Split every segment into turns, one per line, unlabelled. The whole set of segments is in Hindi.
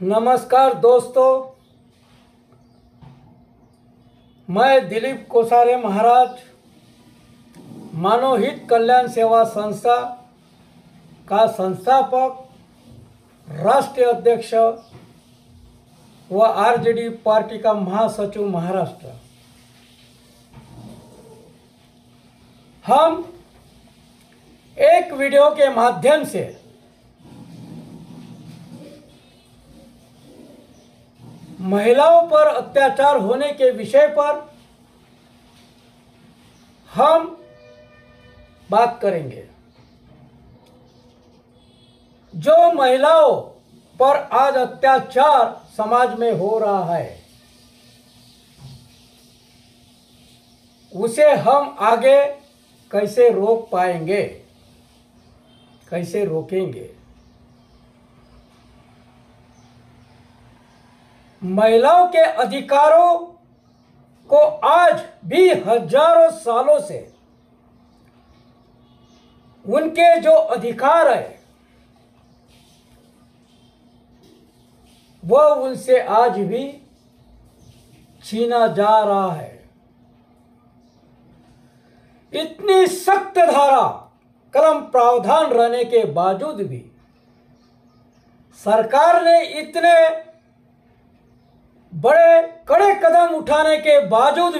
नमस्कार दोस्तों, मैं दिलीप कोसारे महाराज मानव हित कल्याण सेवा संस्था का संस्थापक, राष्ट्रीय अध्यक्ष व आरजेडी पार्टी का महासचिव महाराष्ट्र। हम एक वीडियो के माध्यम से महिलाओं पर अत्याचार होने के विषय पर हम बात करेंगे। जो महिलाओं पर आज अत्याचार समाज में हो रहा है, उसे हम आगे कैसे रोक पाएंगे, कैसे रोकेंगे। महिलाओं के अधिकारों को आज भी हजारों सालों से उनके जो अधिकार है वह उनसे आज भी छीना जा रहा है। इतनी सख्त धारा कलम प्रावधान रहने के बावजूद भी सरकार ने इतने बड़े कड़े कदम उठाने के बावजूद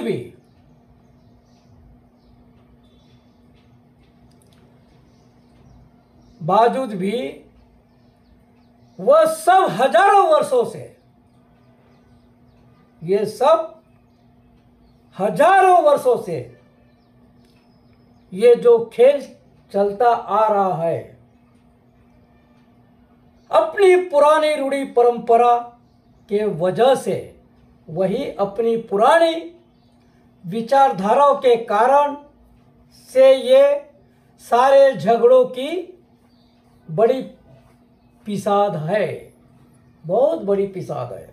भी वह सब हजारों वर्षों से, ये सब हजारों वर्षों से ये जो खेल चलता आ रहा है, अपनी पुरानी रूढ़ी परंपरा के वजह से, वही अपनी पुरानी विचारधाराओं के कारण से ये सारे झगड़ों की बड़ी पिसाद है, बहुत बड़ी पिसाद है।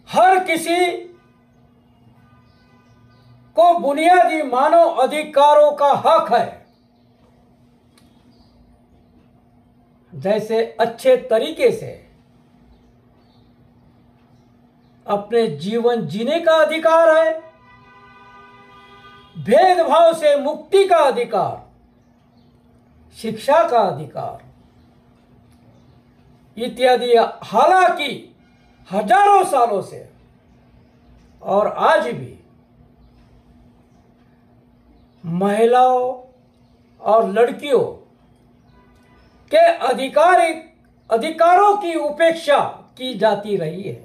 हर किसी को बुनियादी मानव अधिकारों का हक है, जैसे अच्छे तरीके से अपने जीवन जीने का अधिकार है, भेदभाव से मुक्ति का अधिकार, शिक्षा का अधिकार इत्यादि। हालांकि हजारों सालों से और आज भी महिलाओं और लड़कियों के अधिकारों की उपेक्षा की जाती रही है।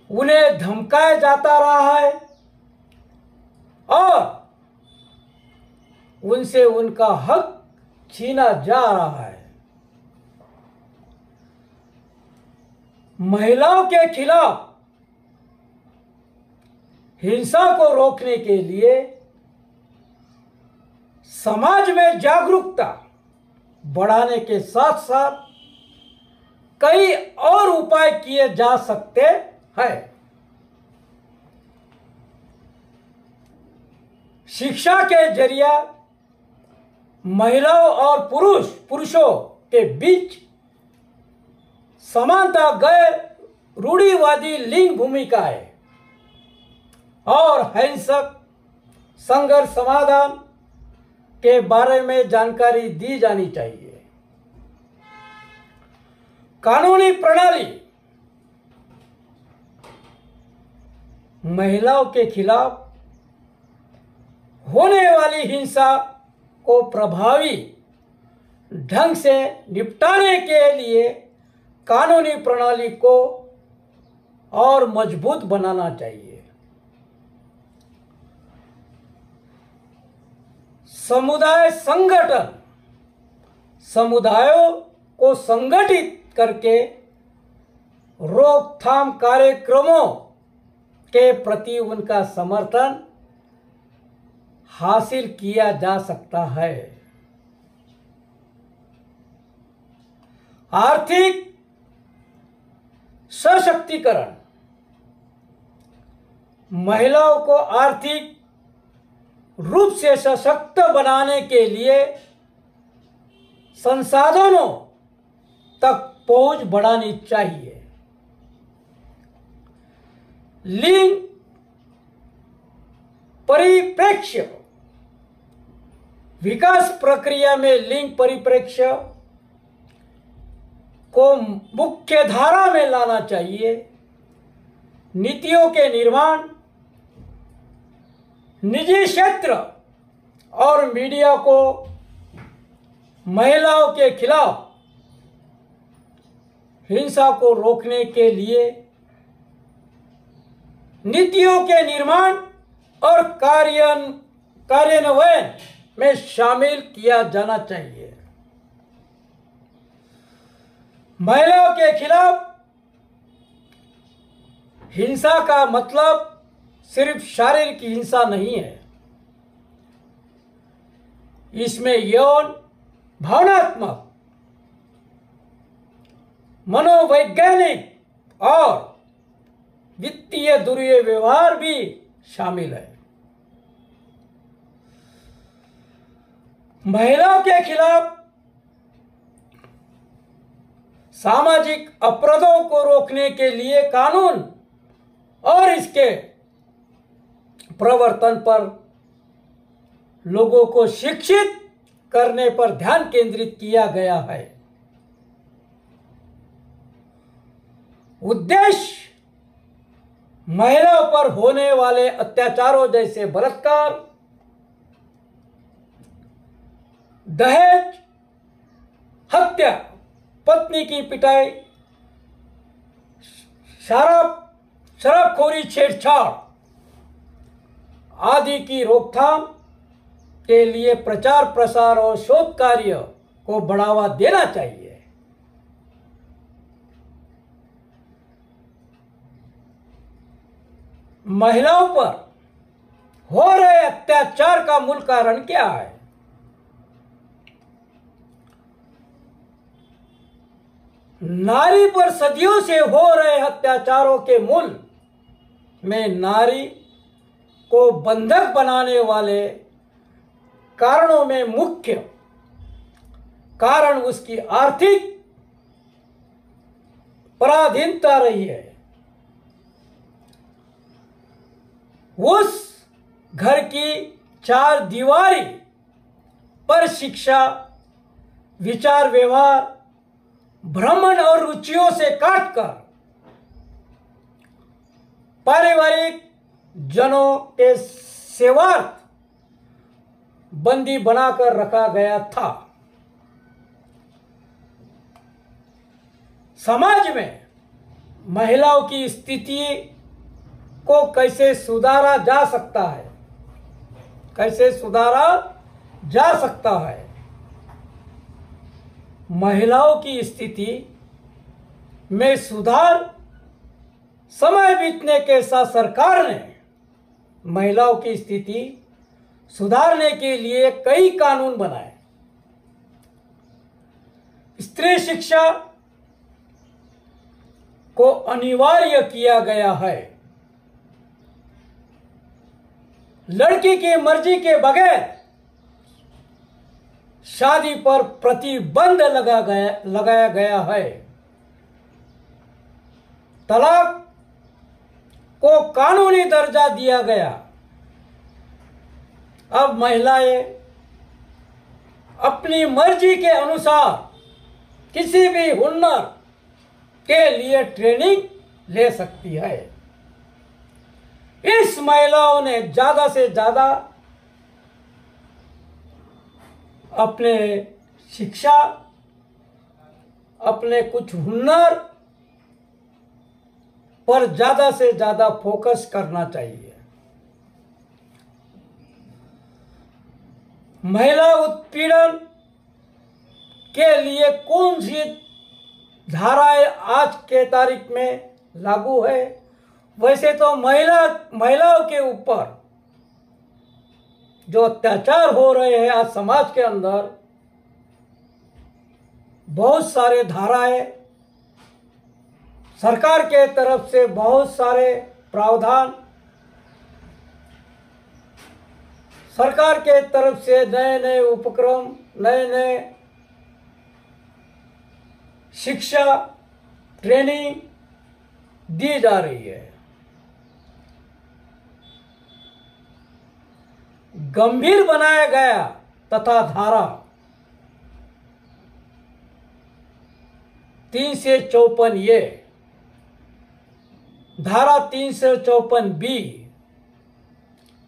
उन्हें धमकाया जाता रहा है और उनसे उनका हक छीना जा रहा है। महिलाओं के खिलाफ हिंसा को रोकने के लिए समाज में जागरूकता बढ़ाने के साथ साथ कई और उपाय किए जा सकते हैं। शिक्षा के जरिए महिलाओं और पुरुषों के बीच समानता, गैर रूढ़िवादी लिंग भूमिकाएं और हिंसक संघर्ष समाधान के बारे में जानकारी दी जानी चाहिए। कानूनी प्रणाली महिलाओं के खिलाफ होने वाली हिंसा को प्रभावी ढंग से निपटाने के लिए कानूनी प्रणाली को और मजबूत बनाना चाहिए। समुदाय संगठन समुदायों को संगठित करके रोकथाम कार्यक्रमों के प्रति उनका समर्थन हासिल किया जा सकता है। आर्थिक सशक्तिकरण महिलाओं को आर्थिक रूप से सशक्त बनाने के लिए संसाधनों तक पहुंच बढ़ानी चाहिए। लिंग परिप्रेक्ष्य, विकास प्रक्रिया में लिंग परिप्रेक्ष्य को मुख्य धारा में लाना चाहिए। नीतियों के निर्माण, निजी क्षेत्र और मीडिया को महिलाओं के खिलाफ हिंसा को रोकने के लिए नीतियों के निर्माण और कार्यान्वयन में शामिल किया जाना चाहिए। महिलाओं के खिलाफ हिंसा का मतलब सिर्फ शारीरिक हिंसा नहीं है। इसमें यौन, भावनात्मक, मनोवैज्ञानिक और वित्तीय दुर्व्यवहार भी शामिल है। महिलाओं के खिलाफ सामाजिक अपराधों को रोकने के लिए कानून और इसके प्रवर्तन पर लोगों को शिक्षित करने पर ध्यान केंद्रित किया गया है। उद्देश्य महिलाओं पर होने वाले अत्याचारों जैसे बलात्कार, दहेज, हत्या, पत्नी की पिटाई, शराबखोरी, छेड़छाड़ आदि की रोकथाम के लिए प्रचार प्रसार और शोध कार्य को बढ़ावा देना चाहिए। महिलाओं पर हो रहे अत्याचार का मूल कारण क्या है? नारी पर सदियों से हो रहे अत्याचारों के मूल में नारी को बंधक बनाने वाले कारणों में मुख्य कारण उसकी आर्थिक पराधीनता रही है। उस घर की चार दीवारी पर शिक्षा, विचार, व्यवहार, भ्रमण और रुचियों से काटकर पारिवारिक जनों के सेवार्थ बंदी बनाकर रखा गया था। समाज में महिलाओं की स्थिति को कैसे सुधारा जा सकता है? कैसे सुधारा जा सकता है? महिलाओं की स्थिति में सुधार समय बीतने के साथ सरकार ने महिलाओं की स्थिति सुधारने के लिए कई कानून बनाए। स्त्री शिक्षा को अनिवार्य किया गया है। लड़की की मर्जी के बगैर शादी पर प्रतिबंध लगाया गया है। तलाक को कानूनी दर्जा दिया गया। अब महिलाएं अपनी मर्जी के अनुसार किसी भी हुनर के लिए ट्रेनिंग ले सकती है। इस महिलाओं ने ज्यादा से ज्यादा अपने शिक्षा, अपने कुछ हुनर पर ज्यादा से ज्यादा फोकस करना चाहिए। महिला उत्पीड़न के लिए कौन सी धाराएं आज के तारीख में लागू है? वैसे तो महिलाओं के ऊपर जो अत्याचार हो रहे हैं आज समाज के अंदर, बहुत सारे धाराएं, सरकार के तरफ से बहुत सारे प्रावधान, सरकार के तरफ से नए नए उपक्रम, नए नए शिक्षा ट्रेनिंग दी जा रही है। गंभीर बनाया गया तथा धारा 354 ये, धारा 354 बी,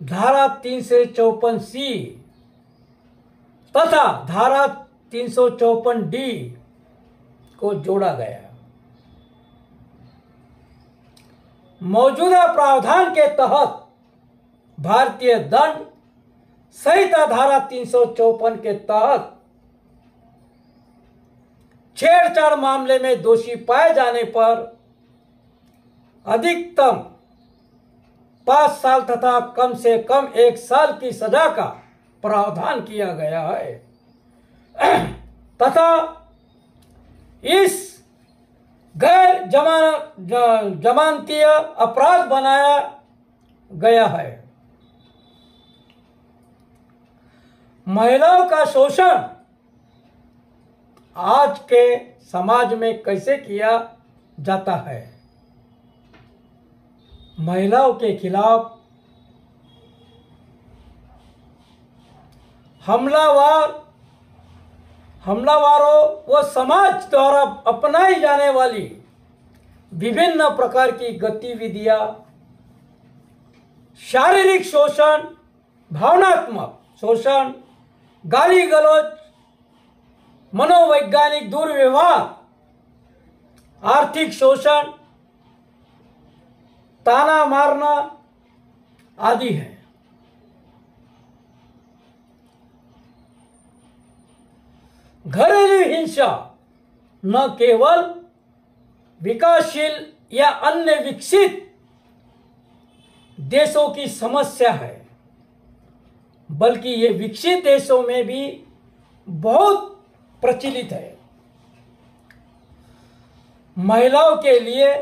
धारा 354 सी तथा धारा 354 डी को जोड़ा गया। मौजूदा प्रावधान के तहत भारतीय दंड संहिता धारा 354 के तहत छेड़छाड़ मामले में दोषी पाए जाने पर अधिकतम 5 साल तथा कम से कम 1 साल की सजा का प्रावधान किया गया है तथा इस गैर जमानतीय अपराध बनाया गया है। महिलाओं का शोषण आज के समाज में कैसे किया जाता है? महिलाओं के खिलाफ हमलावारों व समाज द्वारा अपनाई जाने वाली विभिन्न प्रकार की गतिविधियां, शारीरिक शोषण, भावनात्मक शोषण, गाली गलौज, मनोवैज्ञानिक दुर्व्यवहार, आर्थिक शोषण, ताना मारना आदि है। घरेलू हिंसा न केवल विकासशील या अन्य विकसित देशों की समस्या है, बल्कि ये विकसित देशों में भी बहुत प्रचलित है। महिलाओं के लिए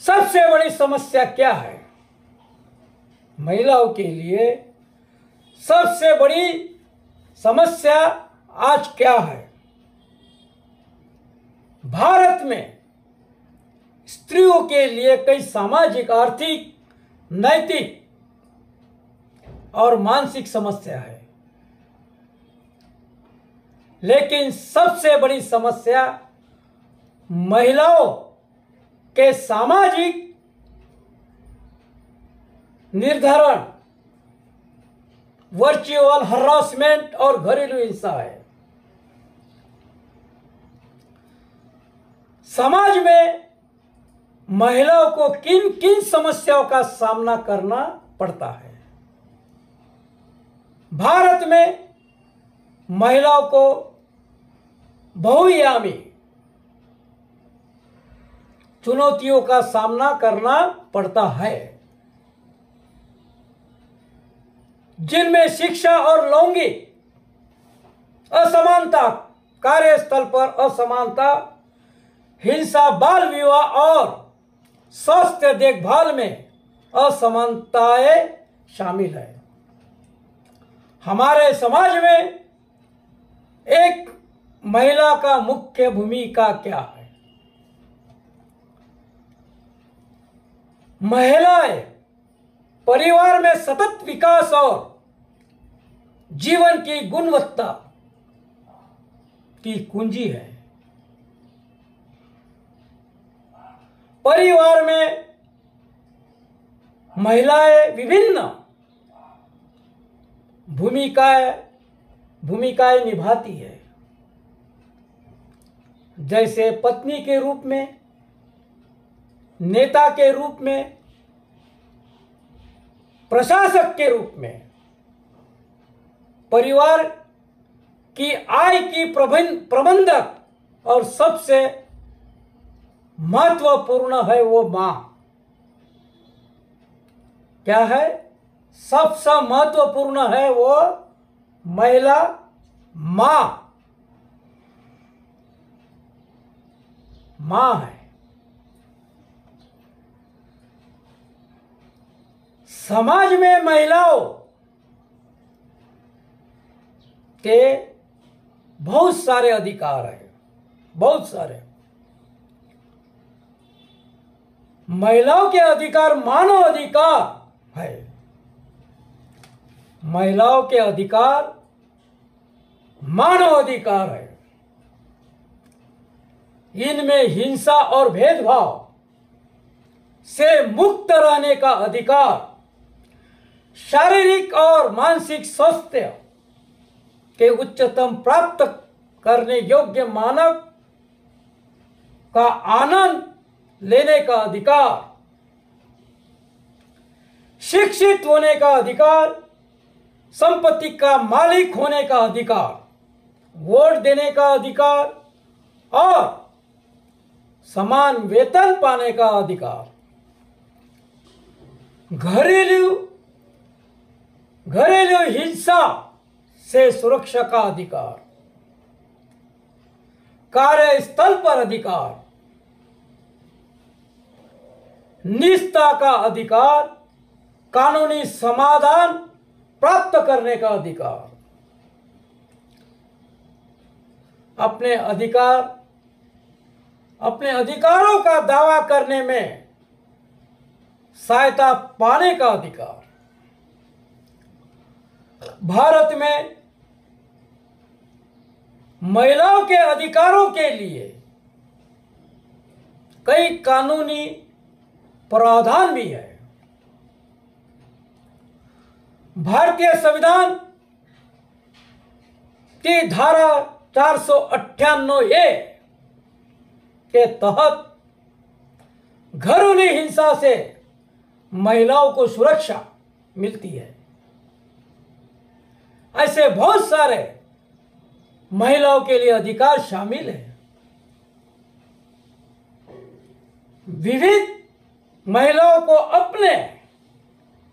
सबसे बड़ी समस्या क्या है? महिलाओं के लिए सबसे बड़ी समस्या आज क्या है? भारत में स्त्रियों के लिए कई सामाजिक, आर्थिक, नैतिक और मानसिक समस्या है, लेकिन सबसे बड़ी समस्या महिलाओं के सामाजिक निर्धारण, वर्चुअल हरासमेंट और घरेलू हिंसा है। समाज में महिलाओं को किन किन समस्याओं का सामना करना पड़ता है? भारत में महिलाओं को बहुआयामी चुनौतियों का सामना करना पड़ता है, जिनमें शिक्षा और लैंगिक असमानता, कार्यस्थल पर असमानता, हिंसा, बाल विवाह और स्वास्थ्य देखभाल में असमानताएं शामिल है। हमारे समाज में एक महिला का मुख्य भूमिका क्या है? महिलाएं परिवार में सतत विकास और जीवन की गुणवत्ता की कुंजी है। परिवार में महिलाएं विभिन्न भूमिकाएं निभाती है, जैसे पत्नी के रूप में, नेता के रूप में, प्रशासक के रूप में, परिवार की आय की प्रबंधक, और सबसे महत्वपूर्ण है वो मां। क्या है? सबसे महत्वपूर्ण है वो महिला मां है। समाज में महिलाओं के बहुत सारे अधिकार हैं, बहुत सारे। महिलाओं के अधिकार मानव अधिकार है। महिलाओं के अधिकार मानव अधिकार है। इनमें हिंसा और भेदभाव से मुक्त रहने का अधिकार, शारीरिक और मानसिक स्वास्थ्य के उच्चतम प्राप्त करने योग्य मानव का आनंद लेने का अधिकार, शिक्षित होने का अधिकार, संपत्ति का मालिक होने का अधिकार, वोट देने का अधिकार और समान वेतन पाने का अधिकार, घरेलू हिंसा से सुरक्षा का अधिकार, कार्यस्थल पर अधिकार, निष्ठा का अधिकार, कानूनी समाधान प्राप्त करने का अधिकार, अपने अधिकारों का दावा करने में सहायता पाने का अधिकार। भारत में महिलाओं के अधिकारों के लिए कई कानूनी प्रावधान भी है। भारतीय संविधान की धारा 498A के तहत घरेलू हिंसा से महिलाओं को सुरक्षा मिलती है। ऐसे बहुत सारे महिलाओं के लिए अधिकार शामिल है। विविध महिलाओं को अपने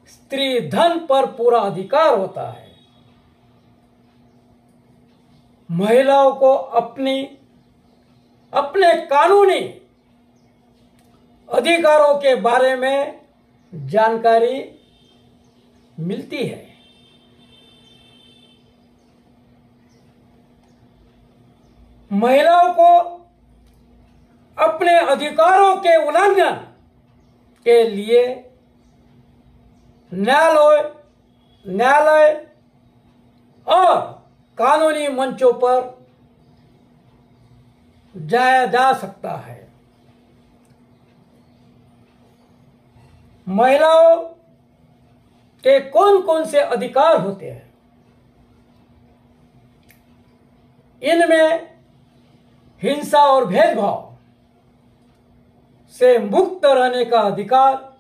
स्त्री धन पर पूरा अधिकार होता है। महिलाओं को अपने कानूनी अधिकारों के बारे में जानकारी मिलती है। महिलाओं को अपने अधिकारों के उल्लंघन के लिए न्यायालय और कानूनी मंचों पर जाया जा सकता है। महिलाओं के कौन कौन से अधिकार होते हैं? इनमें हिंसा और भेदभाव से मुक्त रहने का अधिकार,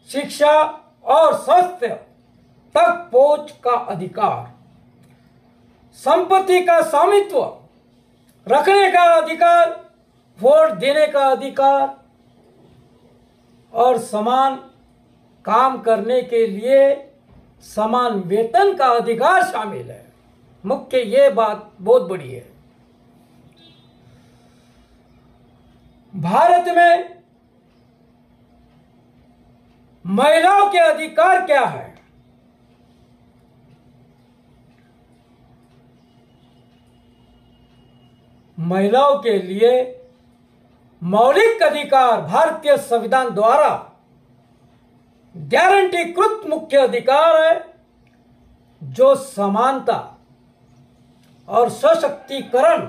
शिक्षा और स्वास्थ्य तक पहुंच का अधिकार, संपत्ति का स्वामित्व रखने का अधिकार, वोट देने का अधिकार और समान काम करने के लिए समान वेतन का अधिकार शामिल है। मुख्य ये बात बहुत बड़ी है। भारत में महिलाओं के अधिकार क्या है? महिलाओं के लिए मौलिक अधिकार भारतीय संविधान द्वारा गारंटीकृत मुख्य अधिकार है, जो समानता और सशक्तिकरण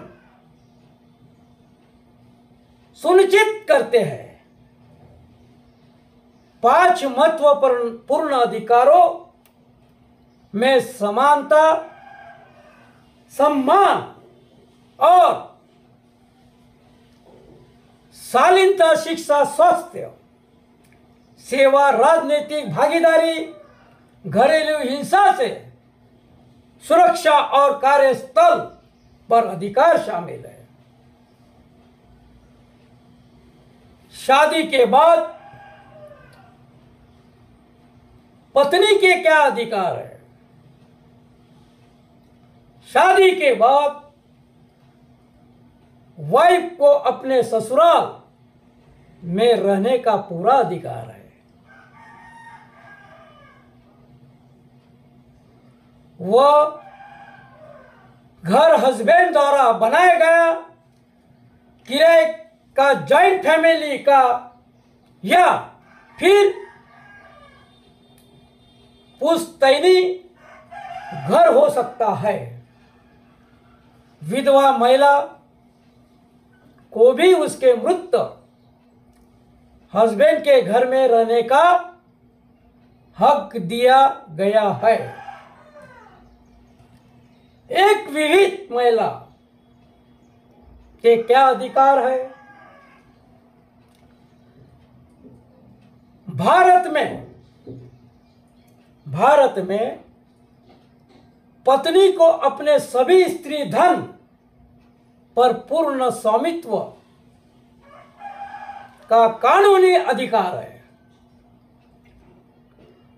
सुनिश्चित करते हैं। 5 महत्वपूर्ण अधिकारों में समानता, सम्मान और शालीनता, शिक्षा, स्वास्थ्य, सेवा, राजनीतिक भागीदारी, घरेलू हिंसा से सुरक्षा और कार्यस्थल पर अधिकार शामिल है। शादी के बाद पत्नी के क्या अधिकार है? शादी के बाद वाइफ को अपने ससुराल में रहने का पूरा अधिकार है। वह घर हस्बैंड द्वारा बनाया गया किराए का जॉइंट फैमिली का या फिर पुश्तैनी घर हो सकता है। विधवा महिला को भी उसके मृत हस्बैंड के घर में रहने का हक दिया गया है। एक विवाहित महिला के क्या अधिकार है? भारत में पत्नी को अपने सभी स्त्री धन पर पूर्ण स्वामित्व का कानूनी अधिकार है।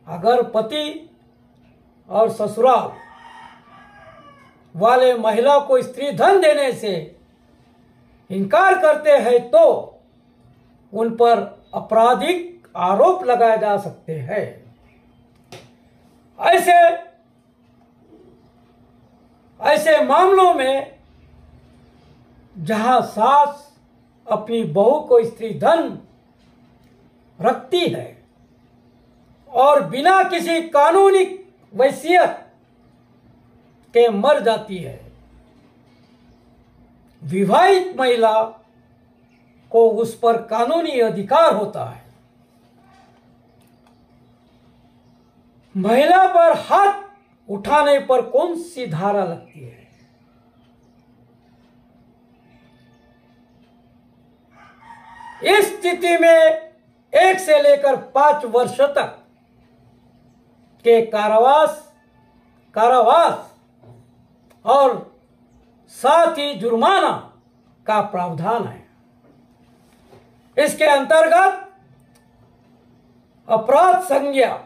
अगर पति और ससुराल वाले महिला को स्त्री धन देने से इनकार करते हैं तो उन पर आपराधिक आरोप लगाए जा सकते हैं। ऐसे मामलों में जहां सास अपनी बहू को स्त्री धन रखती है और बिना किसी कानूनी वसीयत के मर जाती है, विवाहित महिला को उस पर कानूनी अधिकार होता है। महिला पर हाथ उठाने पर कौन सी धारा लगती है? इस स्थिति में 1 से लेकर 5 वर्ष तक के कारावास और साथ ही जुर्माना का प्रावधान है। इसके अंतर्गत अपराध संज्ञा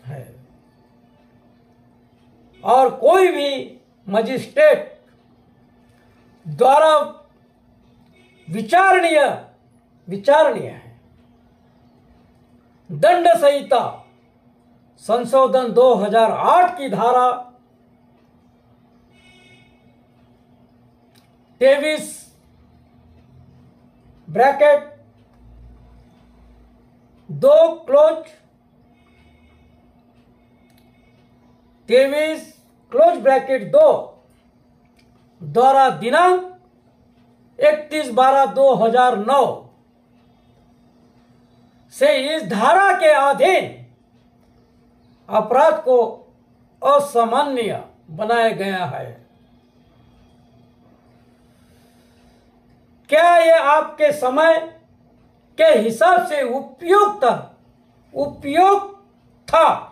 है और कोई भी मजिस्ट्रेट द्वारा विचारणीय है। दंड संहिता संशोधन 2008 की धारा 23(2) द्वारा दिनांक 31/12/2009 से इस धारा के अधीन अपराध को असामान्य बनाया गया है। क्या यह आपके समय के हिसाब से उपयुक्त था?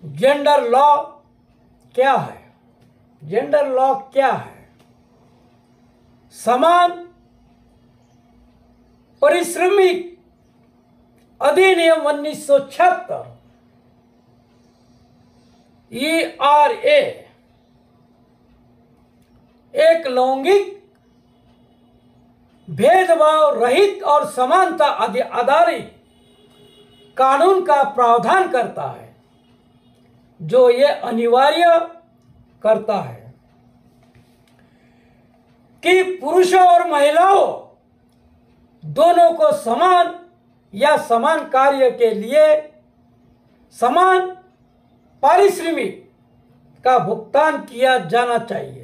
जेंडर लॉ क्या है? जेंडर लॉ क्या है? समान पारिश्रमिक अधिनियम 1976 ERA एक लैंगिक भेदभाव रहित और समानता आधारित कानून का प्रावधान करता है, जो ये अनिवार्य करता है कि पुरुषों और महिलाओं दोनों को समान या समान कार्य के लिए समान पारिश्रमिक का भुगतान किया जाना चाहिए,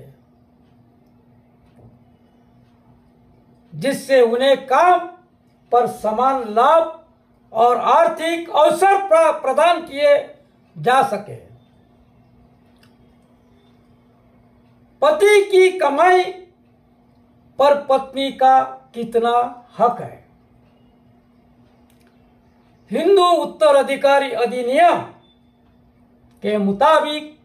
जिससे उन्हें काम पर समान लाभ और आर्थिक अवसर प्रदान किए जा सके। पति की कमाई पर पत्नी का कितना हक है? हिंदू उत्तराधिकारी अधिनियम के मुताबिक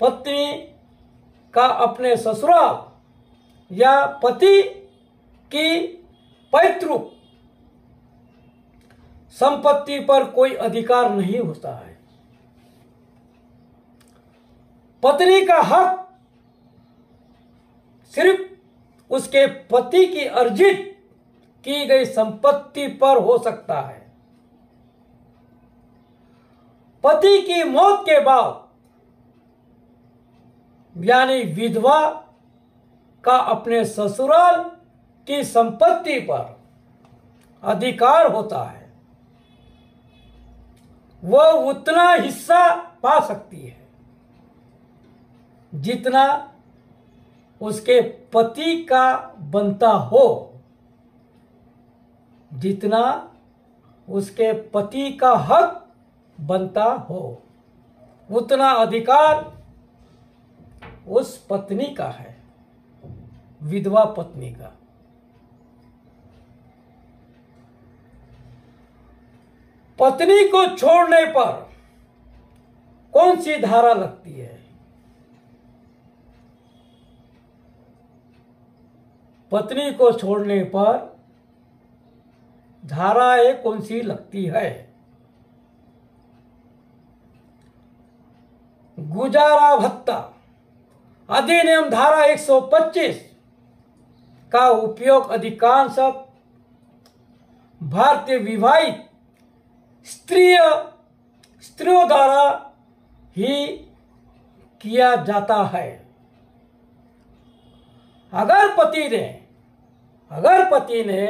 पत्नी का अपने ससुराल या पति की पैतृक संपत्ति पर कोई अधिकार नहीं होता है। पत्नी का हक सिर्फ उसके पति की अर्जित की गई संपत्ति पर हो सकता है। पति की मौत के बाद यानी विधवा का अपने ससुराल की संपत्ति पर अधिकार होता है, वह उतना हिस्सा पा सकती है जितना उसके पति का बनता हो, जितना उसके पति का हक बनता हो, उतना अधिकार उस पत्नी का है, विधवा पत्नी का। पत्नी को छोड़ने पर कौन सी धारा लगती है? पत्नी को छोड़ने पर धाराएं कौन सी लगती है? गुजारा भत्ता अधिनियम धारा 125 का उपयोग अधिकांश भारतीय विवाहित स्त्रियों द्वारा ही किया जाता है। अगर पति ने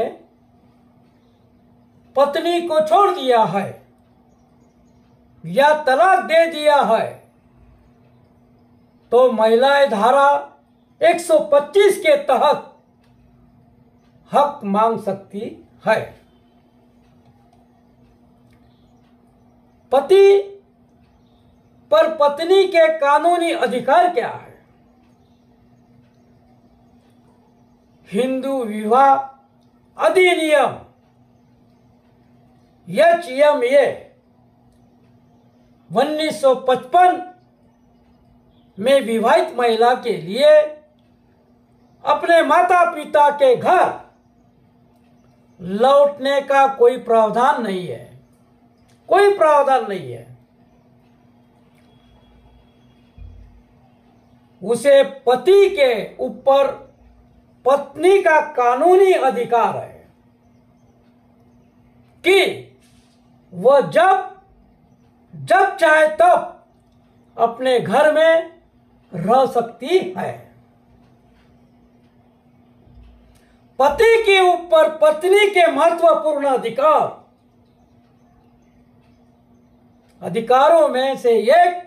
पत्नी को छोड़ दिया है या तलाक दे दिया है तो महिलाएं धारा 125 के तहत हक मांग सकती है। पति पर पत्नी के कानूनी अधिकार क्या है? हिंदू विवाह अधिनियम HMA 1955 में विवाहित महिला के लिए अपने माता पिता के घर लौटने का कोई प्रावधान नहीं है, कोई प्रावधान नहीं है। उसे पति के ऊपर पत्नी का कानूनी अधिकार है कि वह जब चाहे तब अपने घर में रह सकती है। पति के ऊपर पत्नी के महत्वपूर्ण अधिकारों में से एक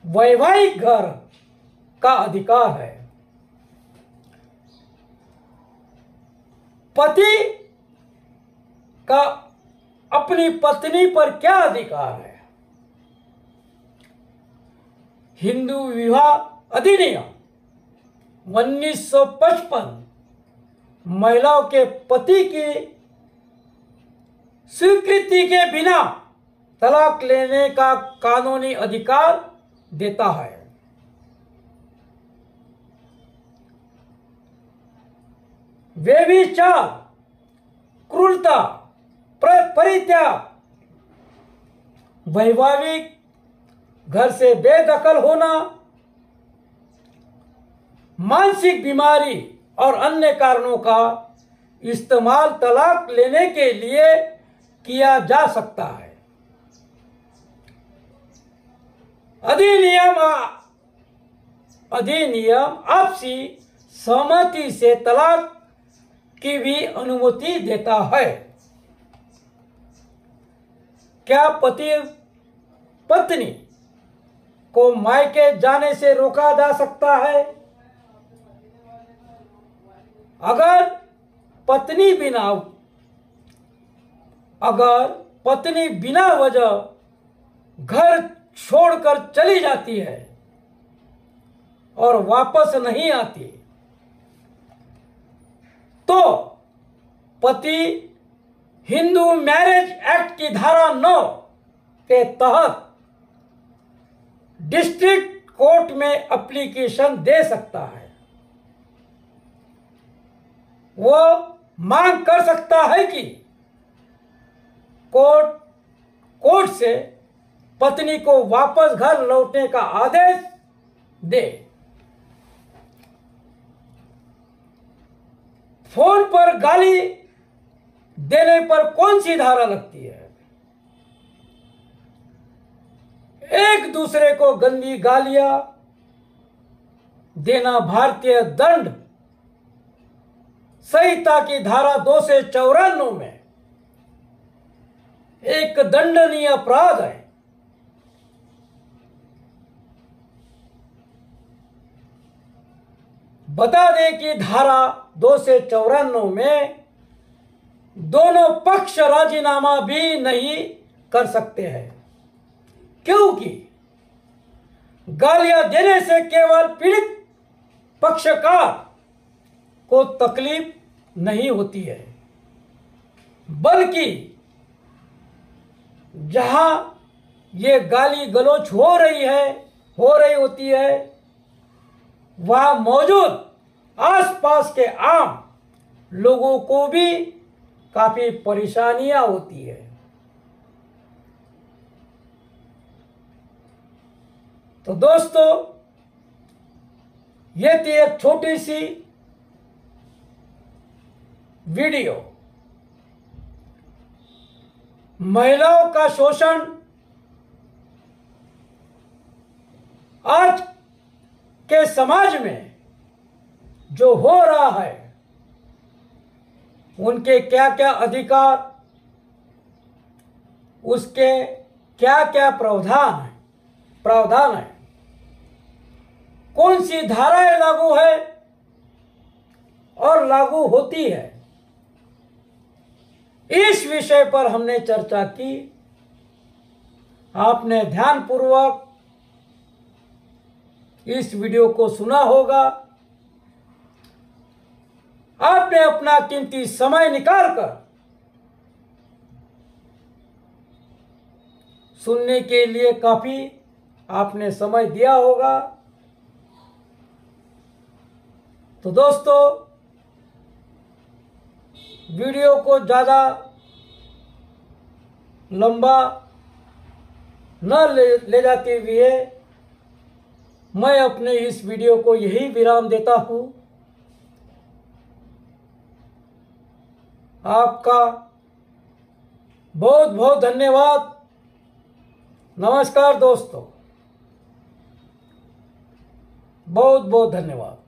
वैवाहिक घर का अधिकार है। पति का अपनी पत्नी पर क्या अधिकार है? हिंदू विवाह अधिनियम 1955 महिलाओं के पति की स्वीकृति के बिना तलाक लेने का कानूनी अधिकार देता है। व्यभिचार, क्रूरता, परित्याग, वैवाहिक घर से बेदखल होना, मानसिक बीमारी और अन्य कारणों का इस्तेमाल तलाक लेने के लिए किया जा सकता है। अधिनियम आपसी सहमति से तलाक की भी अनुमति देता है। क्या पत्नी को मायके जाने से रोका जा सकता है? अगर पत्नी बिना वजह घर छोड़कर चली जाती है और वापस नहीं आती तो पति हिंदू मैरिज एक्ट की धारा 9 के तहत डिस्ट्रिक्ट कोर्ट में एप्लीकेशन दे सकता है। वो मांग कर सकता है कि कोर्ट से पत्नी को वापस घर लौटने का आदेश दे। फोन पर गाली देने पर कौन सी धारा लगती है? एक दूसरे को गंदी गालियां देना भारतीय दंड संहिता की धारा 294 में एक दंडनीय अपराध है। बता दें कि धारा 294 में दोनों पक्ष राजीनामा भी नहीं कर सकते हैं, क्योंकि गालियां देने से केवल पीड़ित पक्षकार को तकलीफ नहीं होती है, बल्कि जहां ये गाली गलौज हो रही होती है वहां मौजूद आसपास के आम लोगों को भी काफी परेशानियां होती है। तो दोस्तों, ये थी एक छोटी सी वीडियो महिलाओं का शोषण आज के समाज में जो हो रहा है, उनके क्या क्या अधिकार, उसके क्या क्या प्रावधान है, कौन सी धाराएं लागू है और लागू होती है, इस विषय पर हमने चर्चा की। आपने ध्यानपूर्वक इस वीडियो को सुना होगा। आपने अपना कीमती समय निकालकर सुनने के लिए काफी आपने समय दिया होगा। तो दोस्तों, वीडियो को ज़्यादा लंबा न ले जाते हुए मैं अपने इस वीडियो को यही विराम देता हूँ। आपका बहुत बहुत धन्यवाद। नमस्कार दोस्तों, बहुत बहुत धन्यवाद।